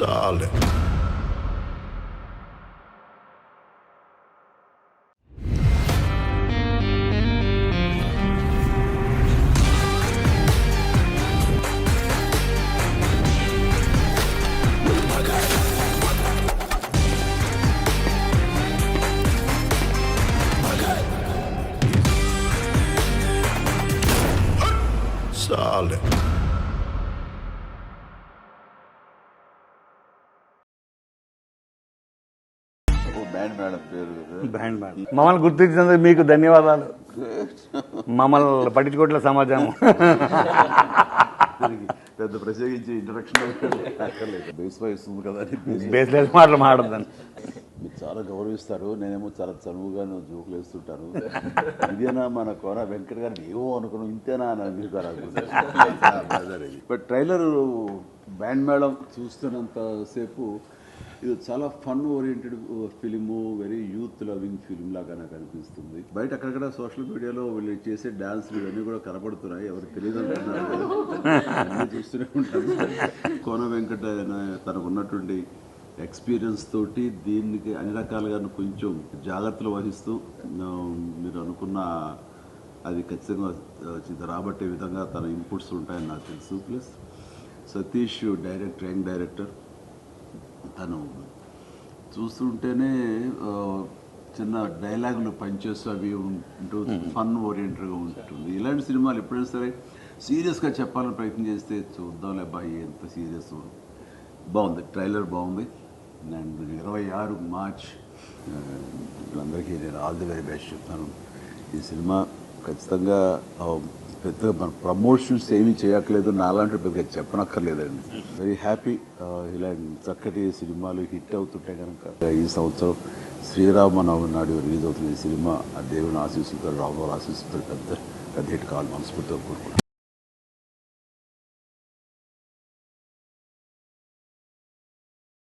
చాలే. చాలే. Band madam పేరు బ్యాండ్ మేడం మమ్మల్ని గుర్తించినందుకు మీకు ధన్యవాదాలు. మమ్మల్ని పట్టించుకోవట్లే సమాజం. పెద్ద ప్రత్యేకించి ఇంట్రడక్షన్ అక్కర్లేదు, బేస్ వస్తుంది కదా అని బేస్లెస్ మాటలు మాట్లాడదాను. మీరు చాలా గౌరవిస్తారు, నేనేమో చాలా చనువుగా జోకులు వేస్తుంటాను. ఇదేనా మన కోన వెంకట గారిని ఏమో అనుకున్నాం, ఇంతేనా అని అనిపిస్తారు. బట్ ట్రైలర్ బ్యాండ్ మేడం చూస్తున్నంతసేపు ఇది చాలా fun oriented film, very youth loving film లాగా నాకు అనిపిస్తుంది. బయట అక్కడక్కడ సోషల్ మీడియాలో వీళ్ళు చేసే డాన్స్లు ఇవన్నీ కూడా కనబడుతున్నాయి, ఎవరికి తెలియదు అంటున్నారు. చూస్తూనే ఉంటాను. కోన వెంకట తనకు ఉన్నటువంటి ఎక్స్పీరియన్స్ తోటి దీనికి అన్ని రకాలుగా కొంచెం జాగ్రత్తలు వహిస్తూ మీరు అనుకున్న అది ఖచ్చితంగా రాబట్టే విధంగా తన ఇన్పుట్స్ ఉంటాయని నాకు తెలుసు. Plus Satish director, young director, తను చూస్తుంటేనే చిన్న డైలాగులు పనిచేస్తూ అవి ఉంటూ ఫన్ ఓరియంటెడ్గా ఉంటుంది. ఇలాంటి సినిమాలు ఎప్పుడైనా సరే సీరియస్గా చెప్పాలని ప్రయత్నం చేస్తే చూద్దాంలే అబ్బాయి ఎంత సీరియస్. బాగుంది, ట్రైలర్ బాగుంది. అండ్ 26 మార్చ్ వీళ్ళందరికీ నేను ఆల్ ది వెరీ బెస్ట్ చెప్తాను. ఈ సినిమా ఖచ్చితంగా పెద్దగా మన ప్రమోషన్స్ ఏమీ చేయక్కర్లేదు, నాలాంటి పెద్దగా చెప్పనక్కర్లేదండి. Very happy. ఇలాంటి చక్కటి సినిమాలు హిట్ అవుతుంటే కనుక ఈ సంవత్సరం శ్రీరామనవమి నాడు రిలీజ్ అవుతున్న ఈ సినిమా ఆ దేవుని ఆశీస్సులతో, రాముల ఆశీస్సులతో పెద్ద హిట్ కావాలి మనస్ఫూర్తిగా కోరుకుంటున్నాను.